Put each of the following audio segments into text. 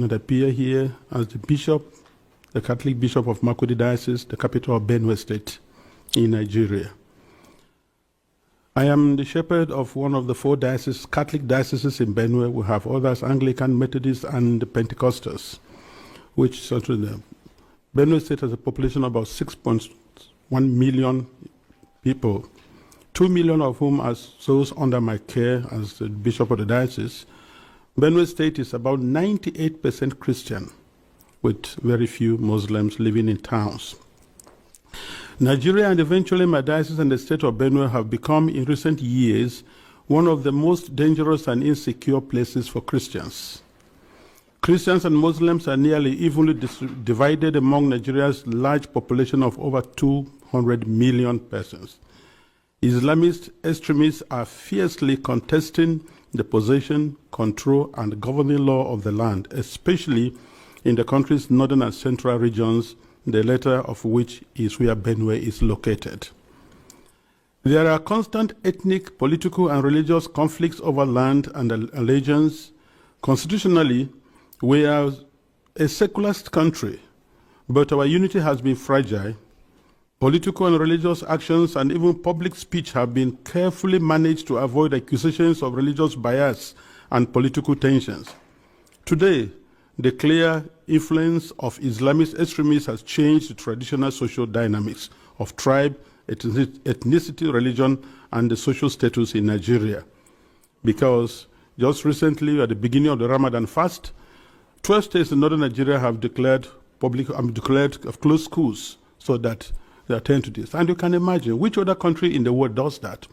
that appear here as the bishop, the Catholic Bishop of Makurdi Diocese, the capital of Benue State in Nigeria. I am the shepherd of one of the 4 dioceses, Catholic dioceses in Benue. We have others, Anglican, Methodist, and Pentecostals, which sort of the Benue State has a population of about 6.1 million people, 2 million of whom are those under my care as the bishop of the diocese. Benue State is about 98% Christian, with very few Muslims living in towns. Nigeria and eventually my diocese and the state of Benue have become, in recent years, one of the most dangerous and insecure places for Christians. Christians and Muslims are nearly evenly divided among Nigeria's large population of over 200 million persons. Islamist extremists are fiercely contesting the possession, control, and governing law of the land, especially in the country's northern and central regions, the latter of which is where Benue is located. There are constant ethnic, political, and religious conflicts over land and allegiance. Constitutionally, we are a secularist country, but our unity has been fragile. Political and religious actions and even public speech have been carefully managed to avoid accusations of religious bias and political tensions. Today, the clear influence of Islamist extremists has changed the traditional social dynamics of tribe, ethnicity, religion, and the social status in Nigeria. Because just recently, at the beginning of the Ramadan fast, 12 states in northern Nigeria have declared closed schools so that they attend to this. And you can imagine, which other country in the world does that?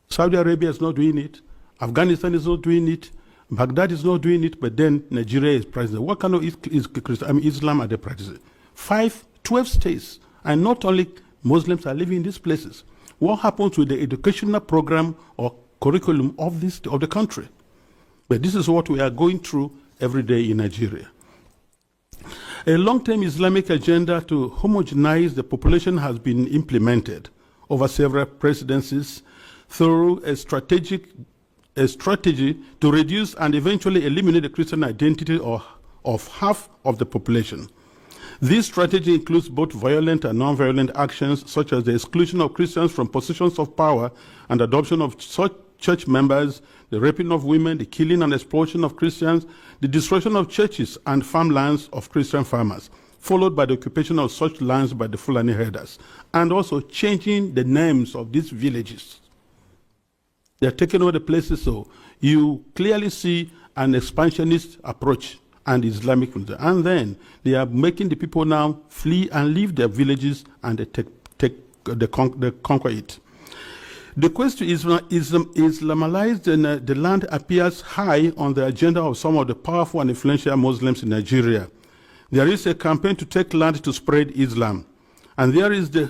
Saudi Arabia is not doing it. Afghanistan is not doing it. Baghdad is not doing it, but then Nigeria is practicing. What kind of Islam are they practicing? 12 states, and not only Muslims are living in these places. What happens with the educational program or curriculum of the country? But this is what we are going through every day in Nigeria. A long-term Islamic agenda to homogenize the population has been implemented over several presidencies through a strategy to reduce and eventually eliminate the Christian identity of half of the population. This strategy includes both violent and non-violent actions, such as the exclusion of Christians from positions of power and adoption of such church members, the raping of women, the killing and exploitation of Christians, the destruction of churches and farmlands of Christian farmers, followed by the occupation of such lands by the Fulani herders, and also changing the names of these villages. They're taking over the places, so you clearly see an expansionist approach and Islamic, and then they are making the people now flee and leave their villages, and they conquer it. The quest to Islamalize the land appears high on the agenda of some of the powerful and influential Muslims in Nigeria. There is a campaign to take land to spread Islam, and there is the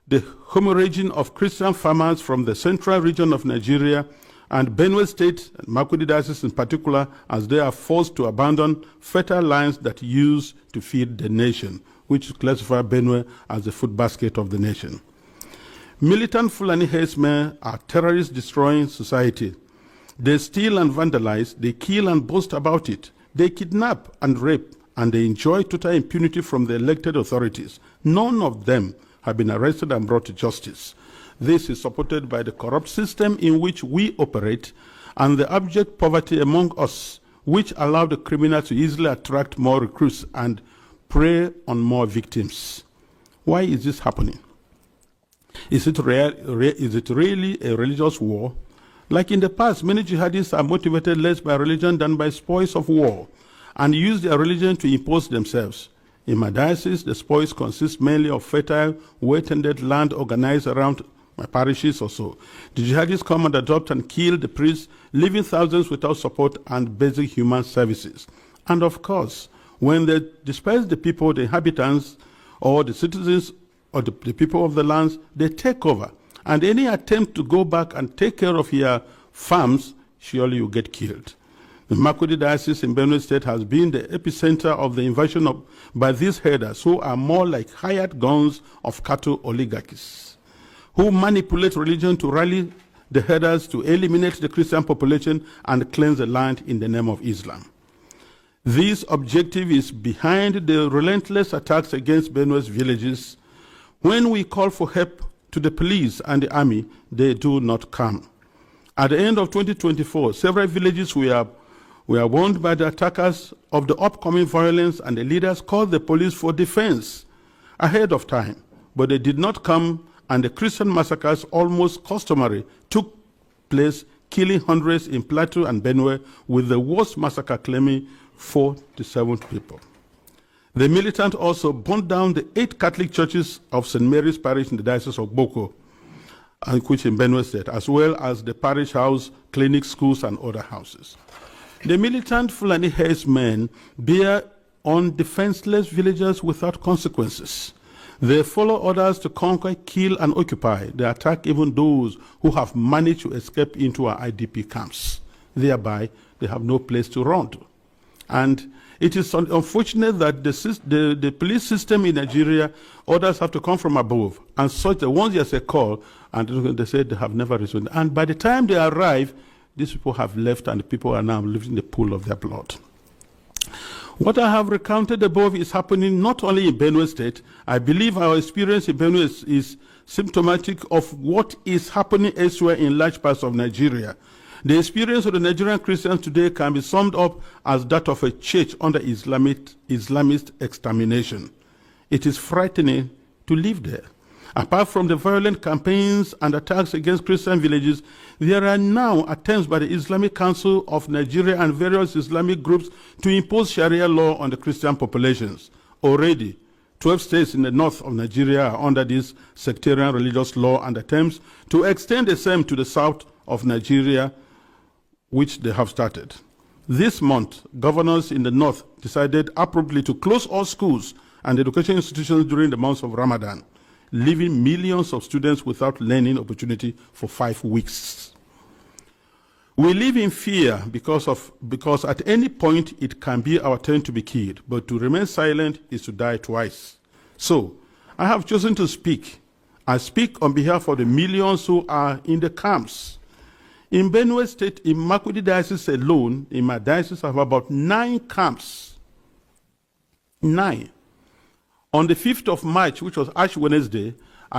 hemorrhaging of Christian farmers from the central region of Nigeria and Benue State, and Makurdi Diocese in particular, as they are forced to abandon fertile lands that used to feed the nation, which classify Benue as the food basket of the nation. Militant Fulani herdsmen are terrorists destroying society. They steal and vandalize, they kill and boast about it. They kidnap and rape, and they enjoy total impunity from the elected authorities. None of them have been arrested and brought to justice. This is supported by the corrupt system in which we operate and the abject poverty among us, which allow the criminals to easily attract more recruits and prey on more victims. Why is this happening? Is it really a religious war? Like in the past, many jihadists are motivated less by religion than by spoils of war and use their religion to impose themselves. In my diocese, the spoils consist mainly of fertile, well-tended land organized around my parishes or so. The jihadists come and adopt and kill the priests, leaving thousands without support and basic human services. And of course, when they disperse the people, the inhabitants, or the citizens, or the people of the lands, they take over. And any attempt to go back and take care of your farms, surely you get killed. The Makurdi Diocese in Benue State has been the epicenter of the invasion by these herders, who are more like hired guns of cattle oligarchies, who manipulate religion to rally the headers to eliminate the Christian population and cleanse the land in the name of Islam. This objective is behind the relentless attacks against Benue's villages. When we call for help to the police and the army, they do not come. At the end of 2024, several villages were warned by the attackers of the upcoming violence, and the leaders called the police for defense ahead of time, but they did not come, and the Christian massacres, almost customary, took place, killing hundreds in Plateau and Benue, with the worst massacre claiming 47 people. The militant also burned down the 8 Catholic churches of St. Mary's Parish in the Diocese of Boko, which in Benue State, as well as the parish house, clinics, schools, and other houses. The militant Fulani herdsmen bear on defenseless villagers without consequences. They follow orders to conquer, kill, and occupy. They attack even those who have managed to escape into our IDP camps. Thereby, they have no place to run to. And it is unfortunate that the police system in Nigeria, orders have to come from above. And such that once there's a call, and they say they have never responded. And by the time they arrive, these people have left, and the people are now living in the pool of their blood. What I have recounted above is happening not only in Benue State. I believe our experience in Benue is symptomatic of what is happening elsewhere in large parts of Nigeria. The experience of the Nigerian Christians today can be summed up as that of a church under Islamist extermination. It is frightening to live there. Apart from the violent campaigns and attacks against Christian villages, there are now attempts by the Islamic Council of Nigeria and various Islamic groups to impose Sharia law on the Christian populations. Already, 12 states in the north of Nigeria are under this sectarian religious law, and attempts to extend the same to the south of Nigeria, which they have started. This month, governors in the north decided appropriately to close all schools and education institutions during the months of Ramadan, leaving millions of students without learning opportunity for 5 weeks. We live in fear because at any point it can be our turn to be killed, but to remain silent is to die twice. So, I have chosen to speak. I speak on behalf of the millions who are in the camps. In Benue State, in Makurdi Diocese alone, in my diocese, I have about 9 camps. 9. On the 5th of March, which was Ash Wednesday,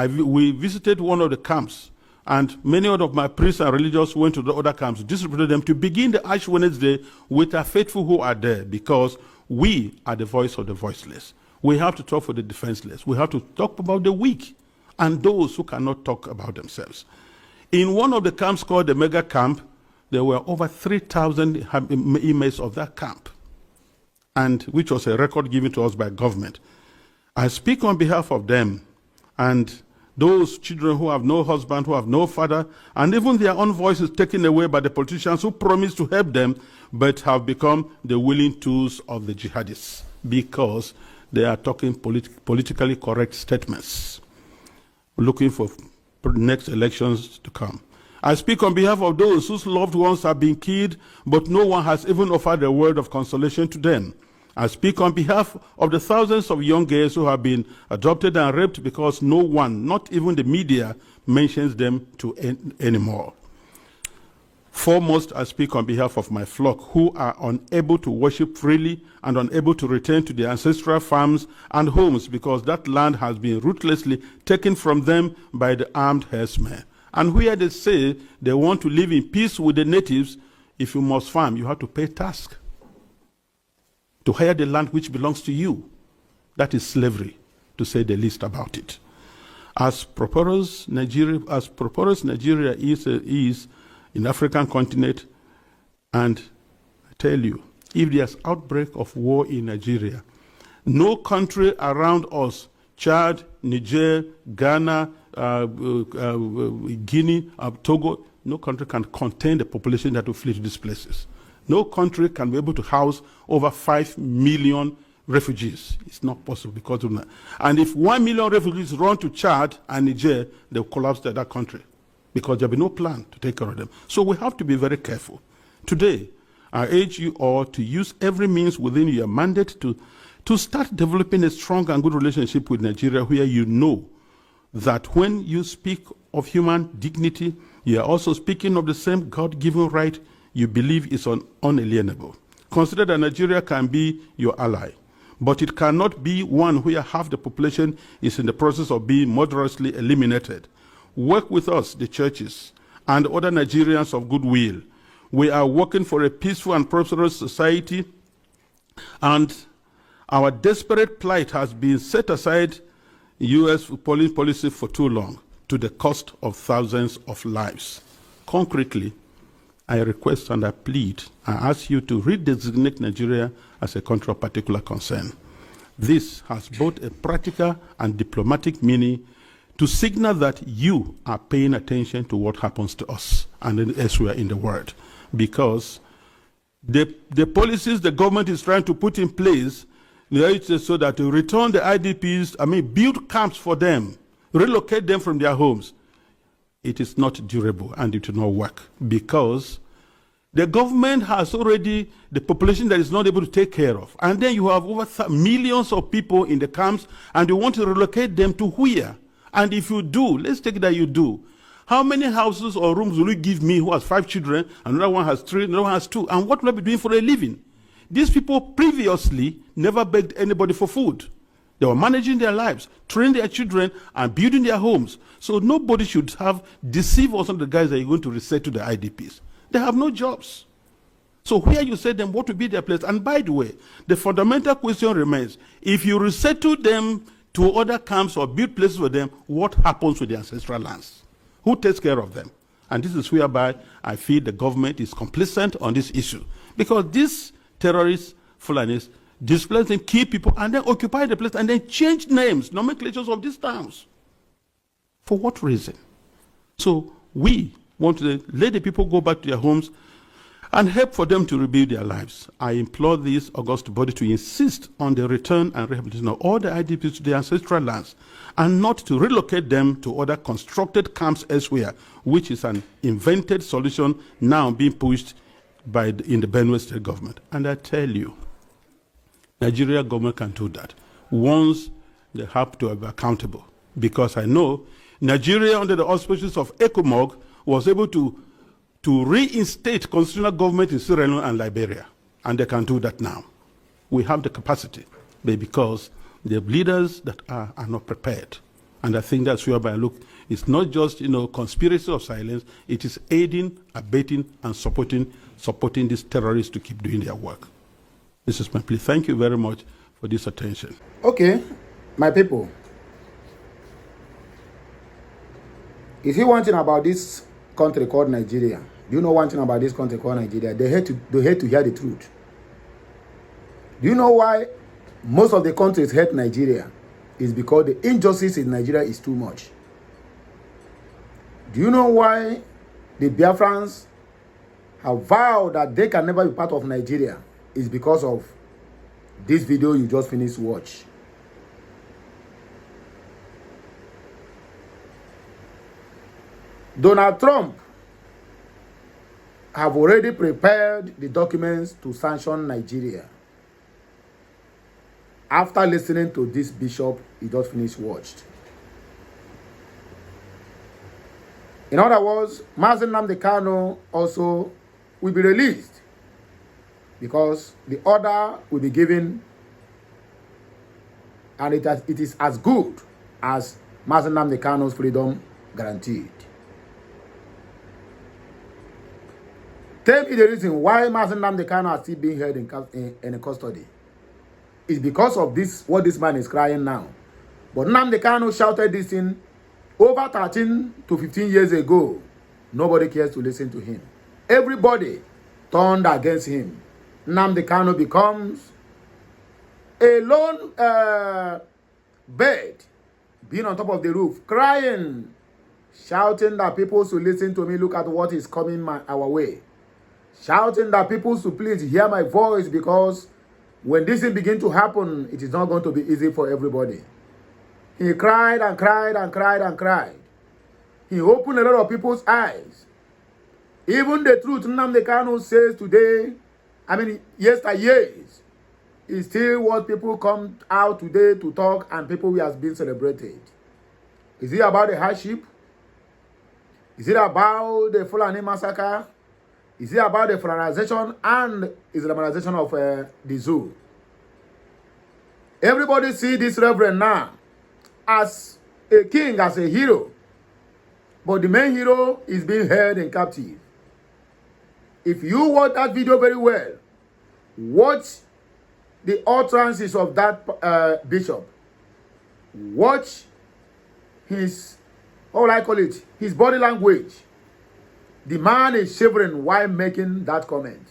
we visited one of the camps, and many of my priests and religious went to the other camps, distributed them to begin the Ash Wednesday with our faithful who are there, because we are the voice of the voiceless. We have to talk for the defenseless. We have to talk about the weak and those who cannot talk about themselves. In one of the camps called the Mega Camp, there were over 3,000 inmates of that camp, and which was a record given to us by government. I speak on behalf of them and those children who have no husband, who have no father, and even their own voices taken away by the politicians who promised to help them, but have become the willing tools of the jihadists because they are talking politically correct statements, looking for next elections to come. I speak on behalf of those whose loved ones have been killed, but no one has even offered a word of consolation to them. I speak on behalf of the thousands of young girls who have been adopted and raped because no one, not even the media, mentions them anymore. Foremost, I speak on behalf of my flock who are unable to worship freely and unable to return to their ancestral farms and homes because that land has been ruthlessly taken from them by the armed herdsmen. And where they say they want to live in peace with the natives, if you must farm, you have to pay tax to hire the land which belongs to you. That is slavery, to say the least about it. As prosperous Nigeria is in the African continent, and I tell you, if there's outbreak of war in Nigeria, no country around us, Chad, Niger, Ghana, Guinea, Togo, no country can contain the population that will flee to these places. No country can be able to house over 5 million refugees. It's not possible because of that. And if 1 million refugees run to Chad and Niger, they'll collapse that country because there'll be no plan to take care of them. So we have to be very careful. Today, I urge you all to use every means within your mandate to start developing a strong and good relationship with Nigeria, where you know that when you speak of human dignity, you are also speaking of the same God-given right you believe is unalienable. Consider that Nigeria can be your ally, but it cannot be one where half the population is in the process of being murderously eliminated. Work with us, the churches, and other Nigerians of goodwill. We are working for a peaceful and prosperous society, and our desperate plight has been set aside U.S. policy for too long, to the cost of thousands of lives. Concretely, I request and I plead, I ask you to redesignate Nigeria as a country of particular concern. This has both a practical and diplomatic meaning to signal that you are paying attention to what happens to us and elsewhere in the world. Because the policies the government is trying to put in place, so that to return the IDPs, build camps for them, relocate them from their homes, it is not durable and it will not work, because the government has already the population that is not able to take care of. And then you have over millions of people in the camps, and you want to relocate them to where? And if you do, let's take that you do. How many houses or rooms will you give me who has 5 children, another one has 3, another one has 2, and what will I be doing for a living? These people previously never begged anybody for food. They were managing their lives, training their children, and building their homes. So nobody should have deceived us on the guys that you're going to resettle the IDPs. They have no jobs. So where you say them, what will be their place? And by the way, the fundamental question remains, if you resettle them to other camps or build places for them, what happens with the ancestral lands? Who takes care of them? And this is whereby I feel the government is complicit on this issue. Because these terrorists, Fulanis, displace them, kill people, and then occupy the place, and then change names, nomenclatures of these towns. For what reason? So we want to let the people go back to their homes and help for them to rebuild their lives. I implore this august body to insist on the return and rehabilitation of all the IDPs to their ancestral lands, and not to relocate them to other constructed camps elsewhere, which is an invented solution now being pushed in the Benue State government. And I tell you, Nigeria government can do that once they have to be accountable. Because I know Nigeria, under the auspices of ECOMOG, was able to reinstate constitutional government in Sierra Leone and Liberia. And they can do that now. We have the capacity, but because the leaders that are not prepared. And I think that's whereby I look, it's not just conspiracy of silence, it is aiding, abetting, and supporting these terrorists to keep doing their work. This is my plea. Thank you very much for this attention. Okay, my people. If you want to know about this country called Nigeria, do you know one thing about this country called Nigeria? They hate to hear the truth. Do you know why most of the countries hate Nigeria? It's because the injustice in Nigeria is too much. Do you know why the Biafrans have vowed that they can never be part of Nigeria? It's because of this video you just finished watch. Donald Trump have already prepared the documents to sanction Nigeria after listening to this bishop he just finished watched. In other words, Mazen Nnamdi Kanu also will be released because the order will be given, and it is as good as Mazen Nnamdi Kanu's freedom guaranteed. Tell me the reason why Mazen Nnamdi Kanu are still being held in custody. It's because of this, what this man is crying now. But Nnamdi Kanu shouted this in over 13 to 15 years ago. Nobody cares to listen to him. Everybody turned against him. Nnamdi Kanu becomes a lone bird being on top of the roof, crying, shouting that people should listen to me, look at what is coming our way. Shouting that people should please hear my voice, because when this thing begins to happen, it is not going to be easy for everybody. He cried and cried and cried and cried. He opened a lot of people's eyes. Even the truth Nnamdi Kanu says today, yesteryears, is still what people come out today to talk, and people has been celebrated. Is it about the hardship? Is it about the Fulani massacre? Is it about the Fulanization and Islamization of the ZUU? Everybody see this reverend now as a king, as a hero. But the main hero is being held in captive. If you watch that video very well, watch the utterances of that bishop. Watch his, how will I call it, his body language. The man is shivering while making that comment.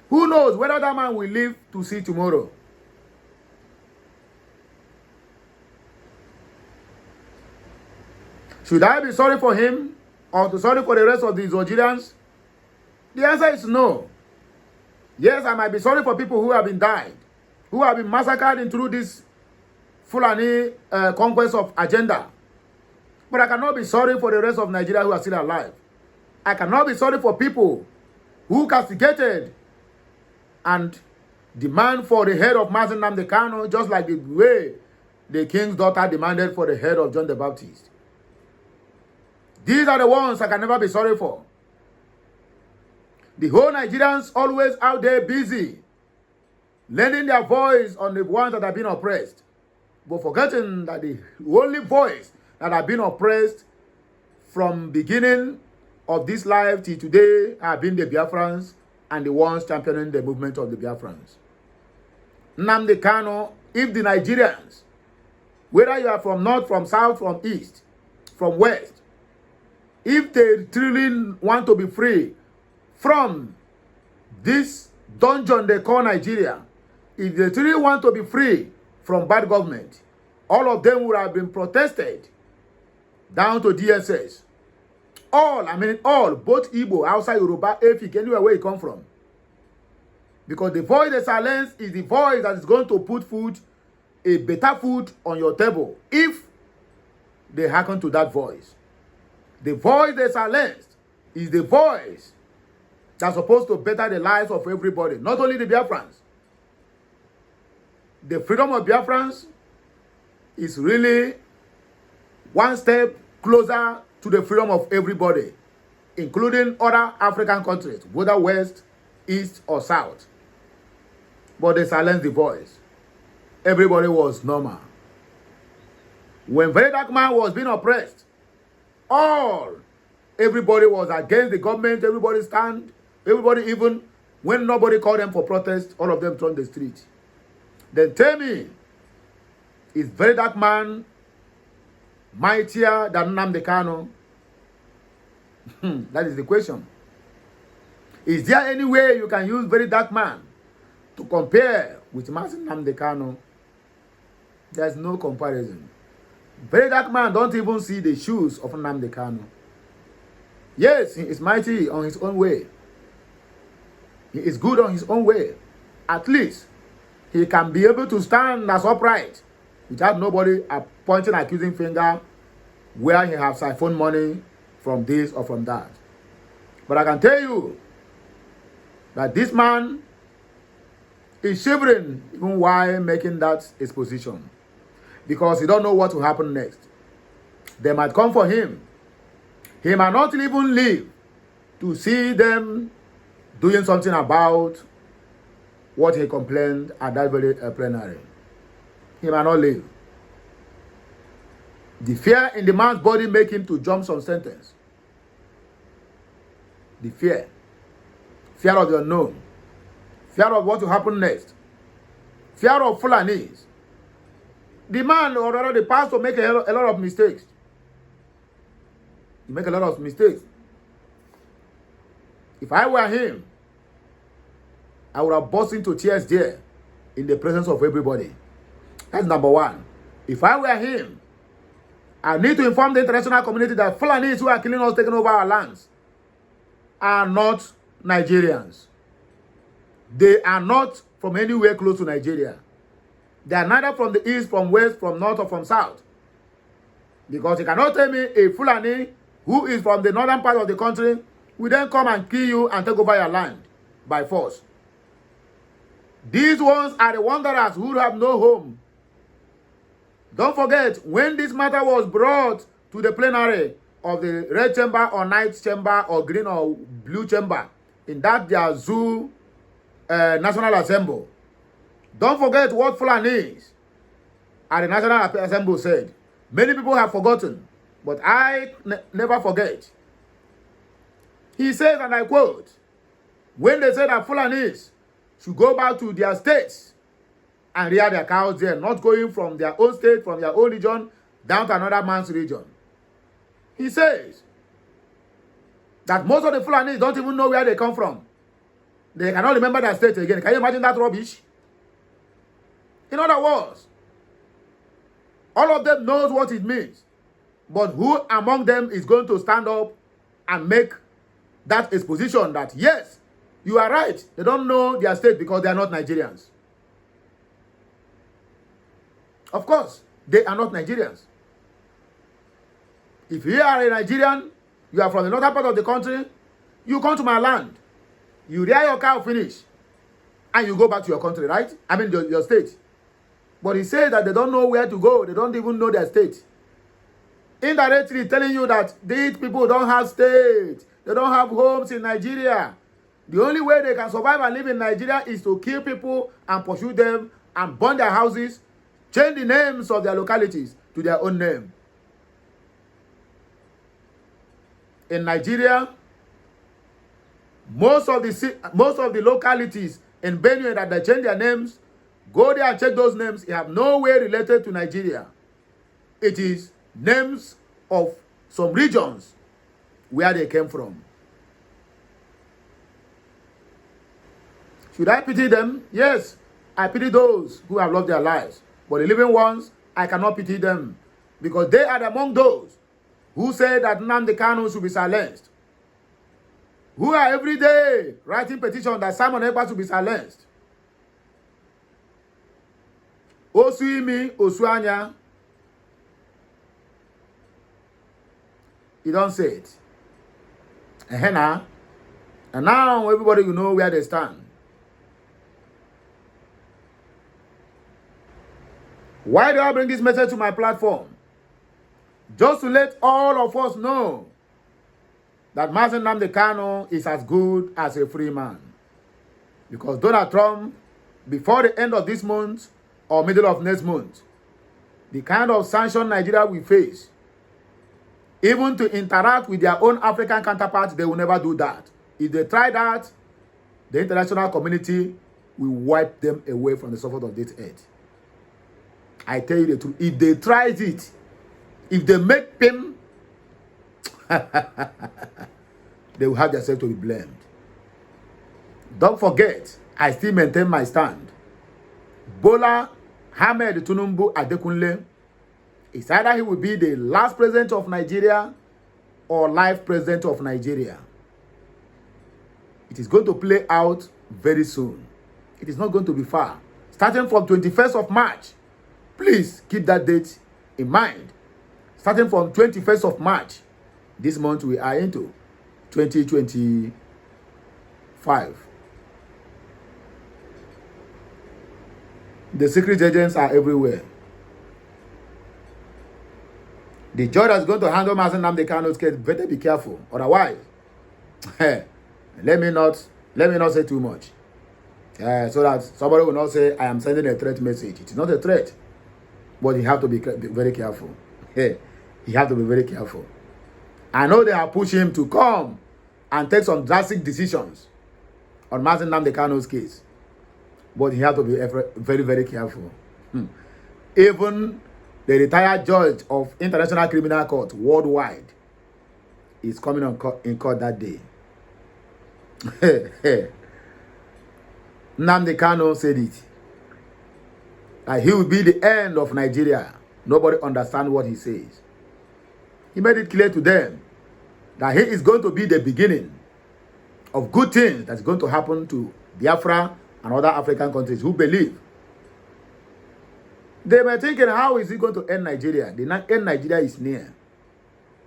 Who knows whether that man will live to see tomorrow? Should I be sorry for him or to sorry for the rest of the Nigerians? The answer is no. Yes, I might be sorry for people who have been died, who have been massacred through this Fulani conquest of agenda. But I cannot be sorry for the rest of Nigeria who are still alive. I cannot be sorry for people who castigated and demand for the head of Mazen Nnamdi Kanu, just like the way the king's daughter demanded for the head of John the Baptist. These are the ones I can never be sorry for. The whole Nigerians always out there busy, lending their voice on the ones that have been oppressed, but forgetting that the only voice that have been oppressed from beginning of this life till today have been the Biafrans and the ones championing the movement of the Biafrans. Nnamdi Kanu, if the Nigerians, whether you are from north, from south, from east, from west, if they truly want to be free from this dungeon they call Nigeria, if they truly want to be free from bad government, all of them would have been protested down to DSS. All, I mean all, both Igbo, outside Yoruba, Efik, anywhere where you come from. Because the voice they silence is the voice that is going to put food, a better food on your table, if they hearken to that voice. The voice they silenced is the voice that's supposed to better the lives of everybody, not only the Biafrans. The freedom of Biafrans is really one step closer to the freedom of everybody, including other African countries, whether west, east, or south. But they silenced the voice. Everybody was normal. When Very Dark Man was being oppressed, everybody was against the government, everybody stand, everybody, even when nobody called them for protest, all of them turned the street. Then tell me, is Very Dark Man mightier than Nnamdi Kanu? That is the question. Is there any way you can use Very Dark Man to compare with Mazen Nnamdi Kanu? There's no comparison. Very Dark Man don't even see the shoes of Nnamdi Kanu. Yes, he is mighty on his own way. He is good on his own way. At least he can be able to stand as upright without nobody pointing accusing finger where he has siphoned money from this or from that. But I can tell you that this man is shivering even while making that exposition, because he don't know what will happen next. They might come for him. He might not even live to see them doing something about what he complained at that very plenary. He might not live. The fear in the man's body make him to jump some sentence. The fear. Fear of the unknown. Fear of what will happen next. Fear of Fulanis. The man, or rather the pastor, make a lot of mistakes. He make a lot of mistakes. If I were him, I would have burst into tears there in the presence of everybody. That's number one. If I were him, I need to inform the international community that Fulanis who are killing us, taking over our lands, are not Nigerians. They are not from anywhere close to Nigeria. They are neither from the east, from west, from north, or from south. Because you cannot tell me a Fulani who is from the northern part of the country will then come and kill you and take over your land by force. These ones are the wanderers who have no home. Don't forget, when this matter was brought to the plenary, of the red chamber or night chamber or green or blue chamber in that their ZUU National Assembly. Don't forget what Fulanis at the National Assembly said. Many people have forgotten, but I never forget. He says, and I quote, when they said that Fulanis should go back to their states and rear their cows there, not going from their own state, from their own region, down to another man's region. He says that most of the Fulanis don't even know where they come from. They cannot remember their state again. Can you imagine that rubbish? In other words, all of them knows what it means. But who among them is going to stand up and make that exposition that, yes, you are right. They don't know their state because they are not Nigerians. Of course, they are not Nigerians. If you are a Nigerian, you are from the northern part of the country, you come to my land, you rear your cow, finish, and you go back to your country, right? I mean, your state. But he said that they don't know where to go. They don't even know their state. Indirectly telling you that these people don't have state. They don't have homes in Nigeria. The only way they can survive and live in Nigeria is to kill people and pursue them and burn their houses, change the names of their localities to their own name. In Nigeria, most of the localities in Benue that they change their names, go there and check those names. They have no way related to Nigeria. It is names of some regions where they came from. Should I pity them? Yes, I pity those who have lost their lives. But the living ones, I cannot pity them, because they are among those who say that Nnamdi Kanu should be silenced, who are every day writing petitions that Simon Ekpa should be silenced. Osuimi, Osuanya, he don't say it. And now everybody will know where they stand. Why do I bring this message to my platform? Just to let all of us know that Mazen Nnamdi Kanu is as good as a free man. Because Donald Trump, before the end of this month or middle of next month, the kind of sanction Nigeria will face, even to interact with their own African counterparts, they will never do that. If they try that, the international community will wipe them away from the surface of this earth. I tell you the truth. If they try it, if they make them, they will have themselves to be blamed. Don't forget, I still maintain my stand. Bola Ahmed Tinubu Adekunle is either he will be the last president of Nigeria or life president of Nigeria. It is going to play out very soon. It is not going to be far. Starting from 21st of March, please keep that date in mind. Starting from 21st of March, this month we are into 2025. The secret agents are everywhere. The judge that's going to handle Mazen Nnamdi Kanu's case better be careful. Otherwise, let me not say too much. So that somebody will not say I am sending a threat message. It is not a threat. But you have to be very careful. You have to be very careful. I know they are pushing him to come and take some drastic decisions on Mazen Nnamdi Kanu's case. But you have to be very, very careful. Even the retired judge of International Criminal Court worldwide is coming in court that day. Nnamdi Kanu said it. He will be the end of Nigeria. Nobody understands what he says. He made it clear to them that he is going to be the beginning of good things that's going to happen to Biafra and other African countries who believe. They were thinking, how is he going to end Nigeria? The end Nigeria is near.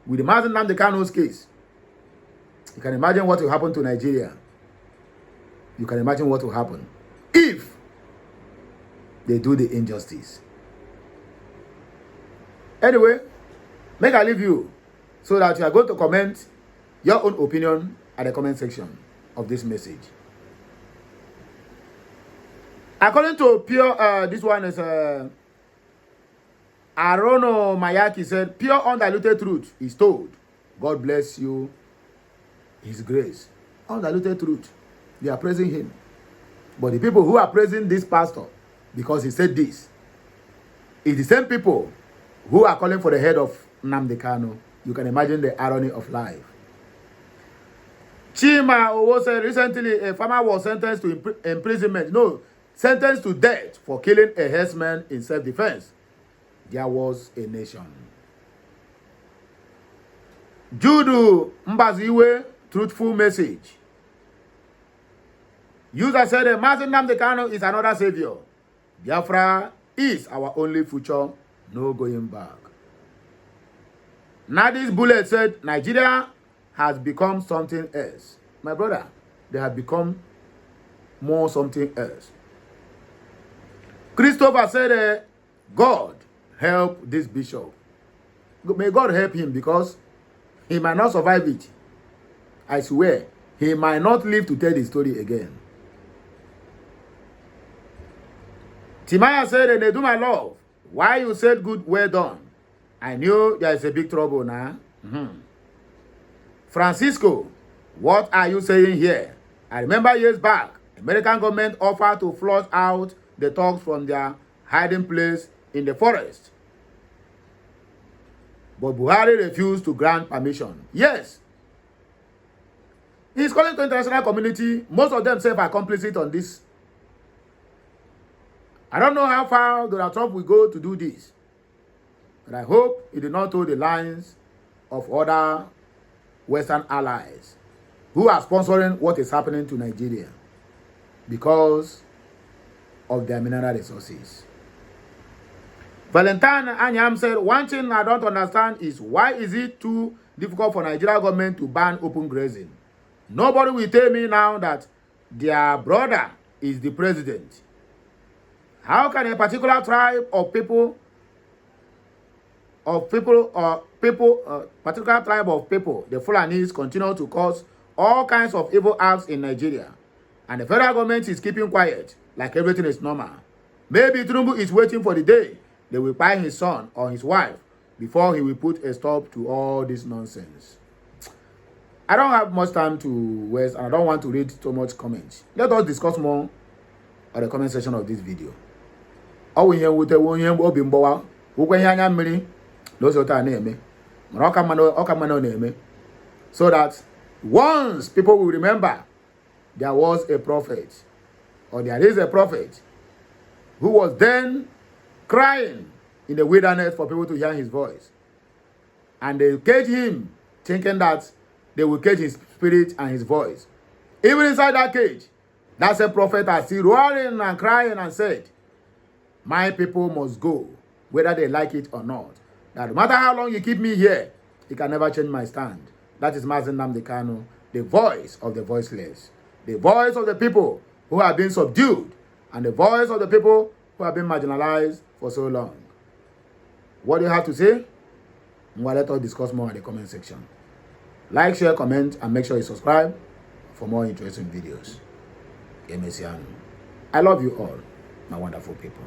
With the Mazen Nnamdi Kanu's case, you can imagine what will happen to Nigeria. You can imagine what will happen if they do the injustice. Anyway, make I leave you. so that you are going to comment your own opinion at the comment section of this message. According to pure, this one is Arono Mayaki said, pure undiluted truth is told. God bless you, His grace. Undiluted truth. They are praising him. But the people who are praising this pastor because he said this is the same people who are calling for the head of Nnamdi Kanu. You can imagine the irony of life. Chima Owo said recently a farmer was sentenced to imprisonment. No, sentenced to death for killing a herdsman in self-defense. There was a nation. Judu Mbaziwe, truthful message. User said, Mazi Nnamdi Kanu is another savior. Biafra is our only future. No going back. Nadi's bullet said, Nigeria has become something else. My brother, they have become more something else. Christopher said, God help this bishop. May God help him because he might not survive it. I swear, he might not live to tell the story again. Timaya said, they do my love. Why you said good, well done? I knew there is a big trouble now. Francisco, what are you saying here? I remember years back, American government offered to flush out the thugs from their hiding place in the forest. But Buhari refused to grant permission. Yes. He's calling to the international community. Most of them self are complicit on this. I don't know how far Donald Trump will go to do this. But I hope he did not toe the lines of other Western allies who are sponsoring what is happening to Nigeria because of their mineral resources. Valentine Anyam said, one thing I don't understand is why is it too difficult for Nigeria government to ban open grazing? Nobody will tell me now that their brother is the president. How can a particular tribe of people, particular tribe of people, the Fulanis, continue to cause all kinds of evil acts in Nigeria, and the federal government is keeping quiet, like everything is normal? Maybe Tinubu is waiting for the day they will buy his son or his wife before he will put a stop to all this nonsense. I don't have much time to waste, and I don't want to read too much comments. Let us discuss more on the comment section of this video. So that once people will remember there was a prophet, or there is a prophet, who was then crying in the wilderness for people to hear his voice. And they caged him, thinking that they will cage his spirit and his voice. Even inside that cage, that same prophet is still roaring and crying and said, my people must go, whether they like it or not. That no matter how long you keep me here, you can never change my stand. That is Mazi Nnamdi Kanu, the voice of the voiceless, the voice of the people who have been subdued, and the voice of the people who have been marginalized for so long. What do you have to say? Well, let us discuss more in the comment section. Like, share, comment, and make sure you subscribe for more interesting videos. I love you all, my wonderful people.